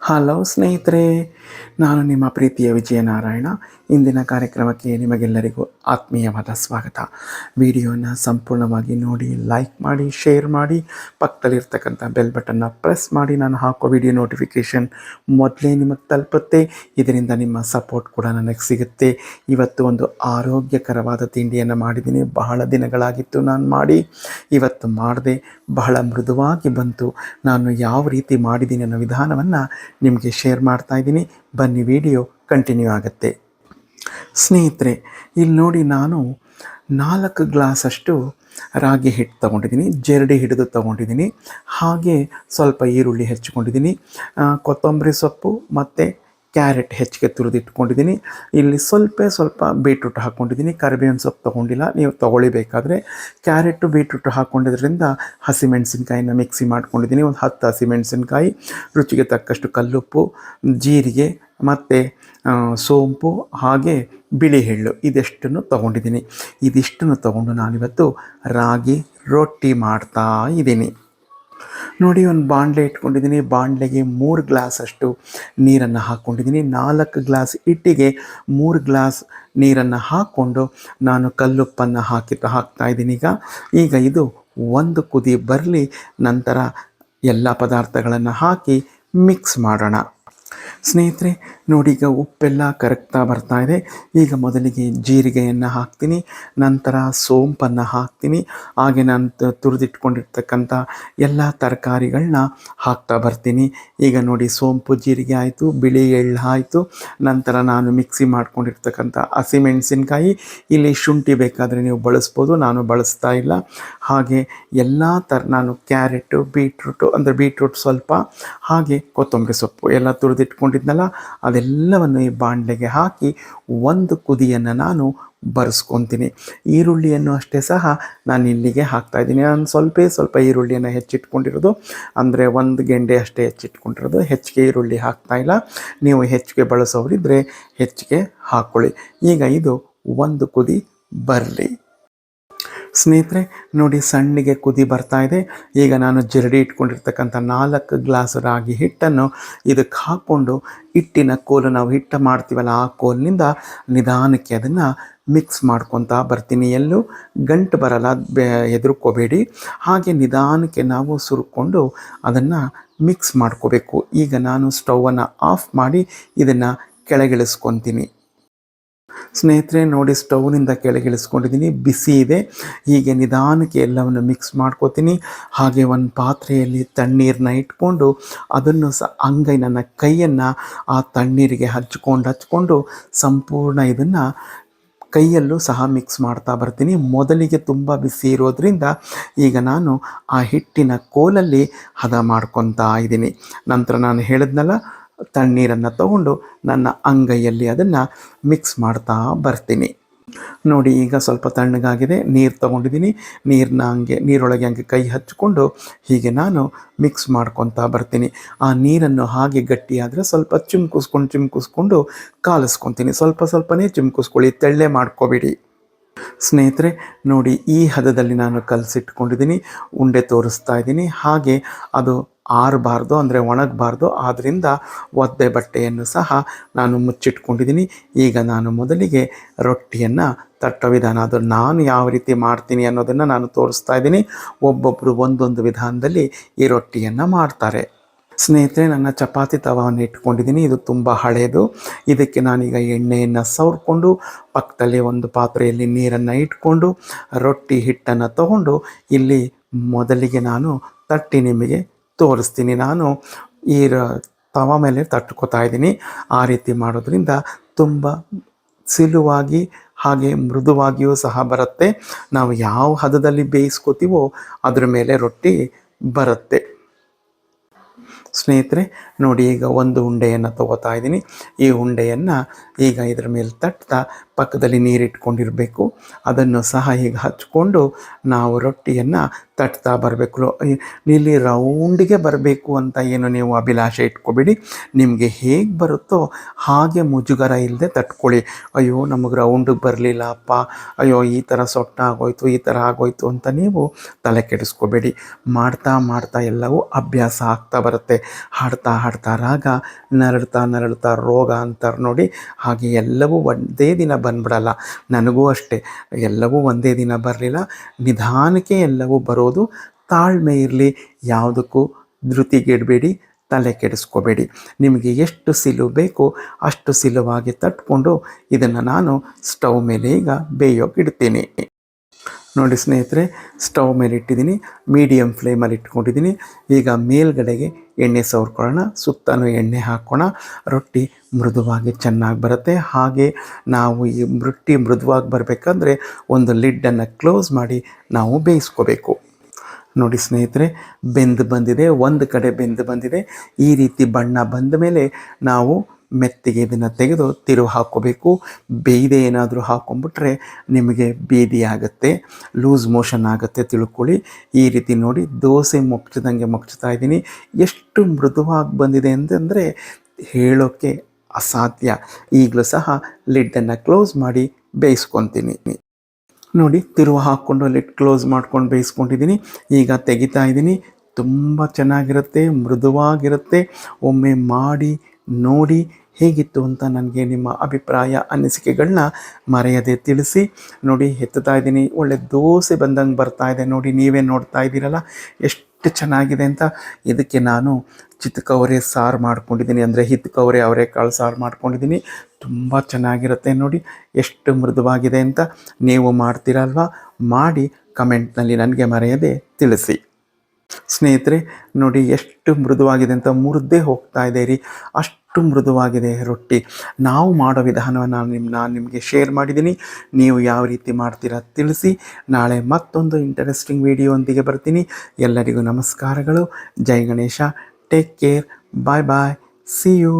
Hello ಸ್ನೇಹಿತರೆ, ನಾನು ನಿಮ್ಮ ಪ್ರೀತಿಯ ವಿಜಯನಾರಾಯಣ. ಇಂದಿನ ಕಾರ್ಯಕ್ರಮಕ್ಕೆ ನಿಮಗೆಲ್ಲರಿಗೂ ಆತ್ಮೀಯವಾದ ಸ್ವಾಗತ. ವಿಡಿಯೋನ ಸಂಪೂರ್ಣವಾಗಿ ನೋಡಿ, ಲೈಕ್ ಮಾಡಿ, ಶೇರ್ ಮಾಡಿ, ಪಕ್ಕದಲ್ಲಿರ್ತಕ್ಕಂಥ ಬೆಲ್ ಬಟನ್ನ ಪ್ರೆಸ್ ಮಾಡಿ. ನಾನು ಹಾಕೋ ವಿಡಿಯೋ ನೋಟಿಫಿಕೇಷನ್ ಮೊದಲೇ ನಿಮಗೆ ತಲುಪುತ್ತೆ. ಇದರಿಂದ ನಿಮ್ಮ ಸಪೋರ್ಟ್ ಕೂಡ ನನಗೆ ಸಿಗುತ್ತೆ. ಇವತ್ತು ಒಂದು ಆರೋಗ್ಯಕರವಾದ ತಿಂಡಿಯನ್ನು ಮಾಡಿದ್ದೀನಿ. ಬಹಳ ದಿನಗಳಾಗಿತ್ತು ನಾನು ಮಾಡಿ. ಇವತ್ತು ಮಾಡಿದೆ, ಬಹಳ ಮೃದುವಾಗಿ ಬಂತು. ನಾನು ಯಾವ ರೀತಿ ಮಾಡಿದ್ದೀನಿ ಅನ್ನೋ ವಿಧಾನವನ್ನು ನಿಮಗೆ ಶೇರ್ ಮಾಡ್ತಾ ಇದ್ದೀನಿ. ಬನ್ನಿ, ವಿಡಿಯೋ ಕಂಟಿನ್ಯೂ ಆಗುತ್ತೆ. ಸ್ನೇಹಿತರೆ, ಇಲ್ಲಿ ನೋಡಿ, ನಾನು 4 ಗ್ಲಾಸಷ್ಟು ರಾಗಿ ಹಿಟ್ಟು ತೊಗೊಂಡಿದ್ದೀನಿ. ಜರಡಿ ಹಿಡಿದು ತೊಗೊಂಡಿದ್ದೀನಿ. ಹಾಗೆ ಸ್ವಲ್ಪ ಈರುಳ್ಳಿ ಹೆಚ್ಚಿಕೊಂಡಿದ್ದೀನಿ. ಕೊತ್ತಂಬರಿ ಸೊಪ್ಪು ಮತ್ತು ಕ್ಯಾರೆಟ್ ಹೆಚ್ಚಿಗೆ ತುರಿದಿಟ್ಕೊಂಡಿದ್ದೀನಿ. ಇಲ್ಲಿ ಸ್ವಲ್ಪ ಬೀಟ್ರೂಟ್ ಹಾಕ್ಕೊಂಡಿದ್ದೀನಿ. ಕರಿಬೇವಿನ ಸೊಪ್ಪು ತೊಗೊಂಡಿಲ್ಲ, ನೀವು ತೊಗೊಳ್ಳಿಬೇಕಾದ್ರೆ. ಕ್ಯಾರೆಟು ಬೀಟ್ರೂಟು ಹಾಕ್ಕೊಂಡಿದ್ರಿಂದ ಹಸಿಮೆಣಸಿನ್ಕಾಯಿನ ಮಿಕ್ಸಿ ಮಾಡ್ಕೊಂಡಿದ್ದೀನಿ. ಒಂದು 10 ಹಸಿಮೆಣಸಿನ್ಕಾಯಿ, ರುಚಿಗೆ ತಕ್ಕಷ್ಟು ಕಲ್ಲುಪ್ಪು, ಜೀರಿಗೆ ಮತ್ತು ಸೋಂಪು, ಹಾಗೆ ಬಿಳಿ ಎಳ್ಳು, ಇದೆಷ್ಟನ್ನು ತೊಗೊಂಡಿದ್ದೀನಿ. ಇದಿಷ್ಟನ್ನು ತೊಗೊಂಡು ನಾನಿವತ್ತು ರಾಗಿ ರೊಟ್ಟಿ ಮಾಡ್ತಾ ಇದ್ದೀನಿ. ನೋಡಿ, ಒಂದು ಬಾಣಲೆ ಇಟ್ಕೊಂಡಿದ್ದೀನಿ. ಬಾಣಲೆಗೆ 3 ಗ್ಲಾಸಷ್ಟು ನೀರನ್ನು ಹಾಕ್ಕೊಂಡಿದ್ದೀನಿ. 4 ಗ್ಲಾಸ್ ಹಿಟ್ಟಿಗೆ 3 ಗ್ಲಾಸ್ ನೀರನ್ನು ಹಾಕ್ಕೊಂಡು ನಾನು ಕಲ್ಲುಪ್ಪನ್ನು ಹಾಕ್ತಾಯಿದ್ದೀನಿ. ಈಗ ಇದು ಒಂದು ಕುದಿ ಬರಲಿ, ನಂತರ ಎಲ್ಲ ಪದಾರ್ಥಗಳನ್ನು ಹಾಕಿ ಮಿಕ್ಸ್ ಮಾಡೋಣ. ಸ್ನೇಹಿತರೆ ನೋಡಿ, ಈಗ ಉಪ್ಪೆಲ್ಲ ಕರಗ್ತಾ ಬರ್ತಾ ಇದೆ. ಈಗ ಮೊದಲಿಗೆ ಜೀರಿಗೆಯನ್ನು ಹಾಕ್ತೀನಿ, ನಂತರ ಸೋಂಪನ್ನು ಹಾಕ್ತೀನಿ. ಹಾಗೆ ನಾನು ತುರಿದಿಟ್ಕೊಂಡಿರ್ತಕ್ಕಂಥ ಎಲ್ಲ ತರಕಾರಿಗಳನ್ನ ಹಾಕ್ತಾ ಬರ್ತೀನಿ. ಈಗ ನೋಡಿ, ಸೋಂಪು ಜೀರಿಗೆ ಆಯಿತು, ಬಿಳಿ ಎಳ್ಳು ಆಯಿತು, ನಂತರ ನಾನು ಮಿಕ್ಸಿ ಮಾಡ್ಕೊಂಡಿರ್ತಕ್ಕಂಥ ಹಸಿಮೆಣಸಿನ್ಕಾಯಿ. ಇಲ್ಲಿ ಶುಂಠಿ ಬೇಕಾದರೆ ನೀವು ಬಳಸ್ಬೋದು, ನಾನು ಬಳಸ್ತಾ ಇಲ್ಲ. ಹಾಗೆ ಎಲ್ಲ ನಾನು ಕ್ಯಾರೆಟು, ಬೀಟ್ರೂಟ್ ಸ್ವಲ್ಪ, ಹಾಗೆ ಕೊತ್ತಂಬರಿ ಸೊಪ್ಪು ಎಲ್ಲ ತುರಿದಿಟ್ಕೊಂಡಿದ್ನಲ್ಲ, ಅದೆಲ್ಲವನ್ನು ಈ ಬಾಣಲೆಗೆ ಹಾಕಿ ಒಂದು ಕುದಿಯನ್ನು ನಾನು ಬರೆಸ್ಕೊತೀನಿ. ಈರುಳ್ಳಿಯನ್ನು ಅಷ್ಟೇ ಸಹ ನಾನು ಇಲ್ಲಿಗೆ ಹಾಕ್ತಾಯಿದ್ದೀನಿ. ನಾನು ಸ್ವಲ್ಪ ಈರುಳ್ಳಿಯನ್ನು ಹೆಚ್ಚಿಟ್ಕೊಂಡಿರೋದು, ಅಂದರೆ 1 ಗೆಂಡೆ ಅಷ್ಟೇ ಹೆಚ್ಚಿಟ್ಕೊಂಡಿರೋದು. ಹೆಚ್ಚಿಗೆ ಈರುಳ್ಳಿ ಹಾಕ್ತಾಯಿಲ್ಲ. ನೀವು ಹೆಚ್ಚಿಗೆ ಬಳಸೋರಿದ್ದರೆ ಹೆಚ್ಚಿಗೆ ಹಾಕ್ಕೊಳ್ಳಿ. ಈಗ ಇದು ಒಂದು ಕುದಿ ಬರಲಿ. ಸ್ನೇಹಿತರೆ ನೋಡಿ, ಸಣ್ಣಗೆ ಕುದಿ ಬರ್ತಾ ಇದೆ. ಈಗ ನಾನು ಜರಡಿ ಇಟ್ಕೊಂಡಿರ್ತಕ್ಕಂಥ 4 ಗ್ಲಾಸ್ ರಾಗಿ ಹಿಟ್ಟನ್ನು ಇದಕ್ಕೆ ಹಾಕ್ಕೊಂಡು ಹಿಟ್ಟಿನ ಕೋಲು, ನಾವು ಹಿಟ್ಟು ಮಾಡ್ತೀವಲ್ಲ ಆ ಕೋಲಿನಿಂದ ನಿಧಾನಕ್ಕೆ ಅದನ್ನು ಮಿಕ್ಸ್ ಮಾಡ್ಕೊತಾ ಬರ್ತೀನಿ. ಎಲ್ಲೂ ಗಂಟು ಬರಲ್ಲ, ಹೆದರ್ಕೋಬೇಡಿ. ಹಾಗೆ ನಿಧಾನಕ್ಕೆ ನಾವು ಸುರ್ಕೊಂಡು ಅದನ್ನು ಮಿಕ್ಸ್ ಮಾಡ್ಕೋಬೇಕು. ಈಗ ನಾನು ಸ್ಟವನ್ನು ಆಫ್ ಮಾಡಿ ಇದನ್ನು ಕೆಳಗಿಳಿಸ್ಕೊತೀನಿ. ಸ್ನೇಹಿತರೆ ನೋಡಿ, ಸ್ಟವ್ನಿಂದ ಕೆಳಗಿಳಿಸ್ಕೊಂಡಿದ್ದೀನಿ, ಬಿಸಿ ಇದೆ. ಹೀಗೆ ನಿಧಾನಕ್ಕೆ ಎಲ್ಲವನ್ನು ಮಿಕ್ಸ್ ಮಾಡ್ಕೋತೀನಿ. ಹಾಗೆ ಒಂದು ಪಾತ್ರೆಯಲ್ಲಿ ತಣ್ಣೀರನ್ನ ಇಟ್ಕೊಂಡು ಅದನ್ನು ನನ್ನ ಕೈಯನ್ನು ಆ ತಣ್ಣೀರಿಗೆ ಹಚ್ಕೊಂಡು ಸಂಪೂರ್ಣ ಇದನ್ನು ಕೈಯಲ್ಲೂ ಸಹ ಮಿಕ್ಸ್ ಮಾಡ್ತಾ ಬರ್ತೀನಿ. ಮೊದಲಿಗೆ ತುಂಬ ಬಿಸಿ ಇರೋದ್ರಿಂದ ಈಗ ನಾನು ಆ ಹಿಟ್ಟಿನ ಕೋಲಲ್ಲಿ ಹದ ಮಾಡ್ಕೊತಾ ಇದ್ದೀನಿ. ನಂತರ ನಾನು ಹೇಳಿದ್ನಲ್ಲ, ತಣ್ಣೀರನ್ನು ತಗೊಂಡು ನನ್ನ ಅಂಗೈಯಲ್ಲಿ ಅದನ್ನು ಮಿಕ್ಸ್ ಮಾಡ್ತಾ ಬರ್ತೀನಿ. ನೋಡಿ, ಈಗ ಸ್ವಲ್ಪ ತಣ್ಣಗಾಗಿದೆ. ನೀರು ತೊಗೊಂಡಿದ್ದೀನಿ. ನೀರೊಳಗೆ ಹಂಗೆ ಕೈ ಹಚ್ಕೊಂಡು ಹೀಗೆ ನಾನು ಮಿಕ್ಸ್ ಮಾಡ್ಕೊತಾ ಬರ್ತೀನಿ. ಆ ನೀರನ್ನು ಹಾಗೆ ಗಟ್ಟಿಯಾದರೆ ಸ್ವಲ್ಪ ಚಿಮ್ಕಿಸ್ಕೊಂಡು ಕಾಲಿಸ್ಕೊತೀನಿ. ಸ್ವಲ್ಪನೇ ಚಿಮ್ಕಿಸ್ಕೊಳ್ಳಿ, ತೆಳ್ಳೆ ಮಾಡ್ಕೋಬೇಡಿ. ಸ್ನೇಹಿತರೆ ನೋಡಿ, ಈ ಹದದಲ್ಲಿ ನಾನು ಕಲಸಿಟ್ಕೊಂಡಿದ್ದೀನಿ. ಉಂಡೆ ತೋರಿಸ್ತಾ ಇದ್ದೀನಿ. ಹಾಗೆ ಅದು ಆರಬಾರ್ದು, ಅಂದರೆ ಒಣಗಬಾರ್ದು. ಆದ್ದರಿಂದ ಒದ್ದೆ ಬಟ್ಟೆಯನ್ನು ಸಹ ನಾನು ಮುಚ್ಚಿಟ್ಕೊಂಡಿದ್ದೀನಿ. ಈಗ ನಾನು ಮೊದಲಿಗೆ ರೊಟ್ಟಿಯನ್ನು ತಟ್ಟೋ ವಿಧಾನ, ಅದು ನಾನು ಯಾವ ರೀತಿ ಮಾಡ್ತೀನಿ ಅನ್ನೋದನ್ನು ನಾನು ತೋರಿಸ್ತಾ ಇದ್ದೀನಿ. ಒಬ್ಬೊಬ್ಬರು ಒಂದೊಂದು ವಿಧಾನದಲ್ಲಿ ಈ ರೊಟ್ಟಿಯನ್ನು ಮಾಡ್ತಾರೆ. ಸ್ನೇಹಿತರೆ, ನನ್ನ ಚಪಾತಿ ತವಾವನ್ನು ಇಟ್ಕೊಂಡಿದ್ದೀನಿ. ಇದು ತುಂಬ ಹಳೆಯದು. ಇದಕ್ಕೆ ನಾನೀಗ ಎಣ್ಣೆಯನ್ನು ಸವರ್ಕೊಂಡು ಪಕ್ಕದಲ್ಲಿ ಒಂದು ಪಾತ್ರೆಯಲ್ಲಿ ನೀರನ್ನು ಇಟ್ಕೊಂಡು ರೊಟ್ಟಿ ಹಿಟ್ಟನ್ನು ತಗೊಂಡು ಇಲ್ಲಿ ಮೊದಲಿಗೆ ನಾನು ತಟ್ಟಿ ನಿಮಗೆ ತೋರಿಸ್ತೀನಿ. ನಾನು ಈ ತವ ಮೇಲೆ ತಟ್ಕೋತಾ ಇದ್ದೀನಿ. ಆ ರೀತಿ ಮಾಡೋದ್ರಿಂದ ತುಂಬ ಸಿಲುವಾಗಿ ಹಾಗೆ ಮೃದುವಾಗಿಯೂ ಸಹ ಬರುತ್ತೆ. ನಾವು ಯಾವ ಹದದಲ್ಲಿ ಬೇಯಿಸ್ಕೋತೀವೋ ಅದ್ರ ಮೇಲೆ ರೊಟ್ಟಿ ಬರುತ್ತೆ. ಸ್ನೇಹಿತರೆ ನೋಡಿ, ಈಗ ಒಂದು ಉಂಡೆಯನ್ನು ತಗೋತಾ ಇದ್ದೀನಿ. ಈ ಉಂಡೆಯನ್ನು ಈಗ ಇದರ ಮೇಲೆ ತಟ್ತಾ ಪಕ್ಕದಲ್ಲಿ ನೀರಿಟ್ಕೊಂಡಿರಬೇಕು. ಅದನ್ನು ಸಹ ಈಗ ಹಚ್ಕೊಂಡು ನಾವು ರೊಟ್ಟಿಯನ್ನು ತಟ್ತಾ ಬರಬೇಕು. ಇಲ್ಲಿ ರೌಂಡಿಗೆ ಬರಬೇಕು ಅಂತ ಏನು ನೀವು ಅಭಿಲಾಷೆ ಇಟ್ಕೊಬೇಡಿ. ನಿಮಗೆ ಹೇಗೆ ಬರುತ್ತೋ ಹಾಗೆ ಮುಜುಗರ ಇಲ್ಲದೆ ತಟ್ಕೊಳ್ಳಿ. ಅಯ್ಯೋ ನಮಗೆ ರೌಂಡಿಗೆ ಬರಲಿಲ್ಲ ಅಪ್ಪ, ಅಯ್ಯೋ ಈ ಥರ ಸೊಟ್ಟ ಆಗೋಯ್ತು, ಈ ಥರ ಆಗೋಯ್ತು ಅಂತ ನೀವು ತಲೆ ಕೆಡಿಸ್ಕೋಬೇಡಿ. ಮಾಡ್ತಾ ಮಾಡ್ತಾ ಎಲ್ಲವೂ ಅಭ್ಯಾಸ ಆಗ್ತಾ ಬರುತ್ತೆ. ಹಾಡ್ತಾ ಹಾಡ್ತಾ ರಾಗ, ನರಳ್ತಾ ನರಳ್ತಾ ರೋಗ ಅಂತಾರೆ ನೋಡಿ, ಹಾಗೆ ಎಲ್ಲವೂ ಒಂದೇ ದಿನ ಬಂದ್ಬಿಡಲ್ಲ. ನನಗೂ ಅಷ್ಟೇ, ಎಲ್ಲವೂ ಒಂದೇ ದಿನ ಬರಲಿಲ್ಲ. ನಿಧಾನಕ್ಕೆ ಎಲ್ಲವೂ ಬರೋದು. ತಾಳ್ಮೆ ಇರಲಿ, ಯಾವುದಕ್ಕೂ ಧೃತಿಗೆಡಬೇಡಿ, ತಲೆ ಕೆಡಿಸ್ಕೋಬೇಡಿ. ನಿಮಗೆ ಎಷ್ಟು ಸಿಲುವು ಬೇಕೋ ಅಷ್ಟು ಸಿಲುವಾಗಿ ತಟ್ಕೊಂಡು ಇದನ್ನು ನಾನು ಸ್ಟವ್ ಮೇಲೆ ಈಗ ಬೇಯೋಕೆ ಇಡ್ತೀನಿ. ನೋಡಿ ಸ್ನೇಹಿತರೆ, ಸ್ಟವ್ ಮೇಲೆ ಇಟ್ಟಿದ್ದೀನಿ, ಮೀಡಿಯಮ್ ಫ್ಲೇಮಲ್ಲಿ ಇಟ್ಕೊಂಡಿದ್ದೀನಿ. ಈಗ ಮೇಲ್ಗಡೆಗೆ ಎಣ್ಣೆ ಸವರ್ಕೊಳ್ಳೋಣ, ಸುತ್ತಲೂ ಎಣ್ಣೆ ಹಾಕೋಣ. ರೊಟ್ಟಿ ಮೃದುವಾಗಿ ಚೆನ್ನಾಗಿ ಬರುತ್ತೆ. ಹಾಗೆ ನಾವು ಈ ರೊಟ್ಟಿ ಮೃದುವಾಗಿ ಬರಬೇಕಂದ್ರೆ ಒಂದು ಲಿಡ್ಡನ್ನು ಕ್ಲೋಸ್ ಮಾಡಿ ನಾವು ಬೇಯಿಸ್ಕೋಬೇಕು. ನೋಡಿ ಸ್ನೇಹಿತರೆ, ಬೆಂದು ಬಂದಿದೆ, ಒಂದು ಕಡೆ ಬೆಂದು ಬಂದಿದೆ. ಈ ರೀತಿ ಬಣ್ಣ ಬಂದ ಮೇಲೆ ನಾವು ಮೆತ್ತಿಗೆ ಇದನ್ನು ತೆಗೆದು ತಿರುವು ಹಾಕ್ಕೋಬೇಕು. ಬೇಯ್ದೆ ಏನಾದರೂ ಹಾಕ್ಕೊಂಬಿಟ್ರೆ ನಿಮಗೆ ಬೇದಿ ಆಗುತ್ತೆ, ಲೂಸ್ ಮೋಷನ್ ಆಗುತ್ತೆ, ತಿಳ್ಕೊಳ್ಳಿ. ಈ ರೀತಿ ನೋಡಿ ದೋಸೆ ಮುಚ್ಚಿತಾ ಇದ್ದೀನಿ. ಎಷ್ಟು ಮೃದುವಾಗಿ ಬಂದಿದೆ ಅಂತಂದರೆ ಹೇಳೋಕ್ಕೆ ಅಸಾಧ್ಯ. ಈಗಲೂ ಸಹ ಲಿಡ್ಡನ್ನು ಕ್ಲೋಸ್ ಮಾಡಿ ಬೇಯಿಸ್ಕೊತೀನಿ. ನೋಡಿ, ತಿರುವು ಹಾಕ್ಕೊಂಡು ಲಿಡ್ ಕ್ಲೋಸ್ ಮಾಡ್ಕೊಂಡು ಬೇಯಿಸ್ಕೊಂಡಿದ್ದೀನಿ. ಈಗ ತೆಗಿತಾ ಇದ್ದೀನಿ. ತುಂಬ ಚೆನ್ನಾಗಿರುತ್ತೆ, ಮೃದುವಾಗಿರುತ್ತೆ. ಒಮ್ಮೆ ಮಾಡಿ ನೋಡಿ ಹೇಗಿತ್ತು ಅಂತ ನನಗೆ ನಿಮ್ಮ ಅಭಿಪ್ರಾಯ ಅನಿಸಿಕೆಗಳನ್ನ ಮರೆಯದೆ ತಿಳಿಸಿ. ನೋಡಿ, ಎತ್ತುತ್ತಾ ಇದ್ದೀನಿ, ಒಳ್ಳೆ ದೋಸೆ ಬಂದಂಗೆ ಬರ್ತಾ ಇದೆ. ನೋಡಿ, ನೀವೇ ನೋಡ್ತಾ ಇದ್ದೀರಲ್ಲ ಎಷ್ಟು ಚೆನ್ನಾಗಿದೆ ಅಂತ. ಇದಕ್ಕೆ ನಾನು ಚಿತ್ಕವರೆ ಸಾರು ಮಾಡ್ಕೊಂಡಿದ್ದೀನಿ, ಅಂದರೆ ಹಿತ್ಕವರೆ ಅವರೆಕಾಳು ಸಾರು ಮಾಡ್ಕೊಂಡಿದ್ದೀನಿ. ತುಂಬ ಚೆನ್ನಾಗಿರುತ್ತೆ. ನೋಡಿ ಎಷ್ಟು ಮೃದುವಾಗಿದೆ ಅಂತ. ನೀವು ಮಾಡ್ತೀರಲ್ವ? ಮಾಡಿ ಕಮೆಂಟ್ನಲ್ಲಿ ನನಗೆ ಮರೆಯದೆ ತಿಳಿಸಿ. ಸ್ನೇಹಿತರೆ ನೋಡಿ ಎಷ್ಟು ಮೃದುವಾಗಿದೆ ಅಂತ. ಮುರಿದೇ ಹೋಗ್ತಾ ಇದೆ ರೀ, ಅಷ್ಟು ಮೃದುವಾಗಿದೆ ರೊಟ್ಟಿ. ನಾವು ಮಾಡೋ ವಿಧಾನವನ್ನು ನಾನು ನಿಮಗೆ ಶೇರ್ ಮಾಡಿದ್ದೀನಿ. ನೀವು ಯಾವ ರೀತಿ ಮಾಡ್ತೀರಾ ತಿಳಿಸಿ. ನಾಳೆ ಮತ್ತೊಂದು ಇಂಟ್ರೆಸ್ಟಿಂಗ್ ವಿಡಿಯೋಂದಿಗೆ ಬರ್ತೀನಿ. ಎಲ್ಲರಿಗೂ ನಮಸ್ಕಾರಗಳು. Jai Ganesh. Take care. Bye bye. See you.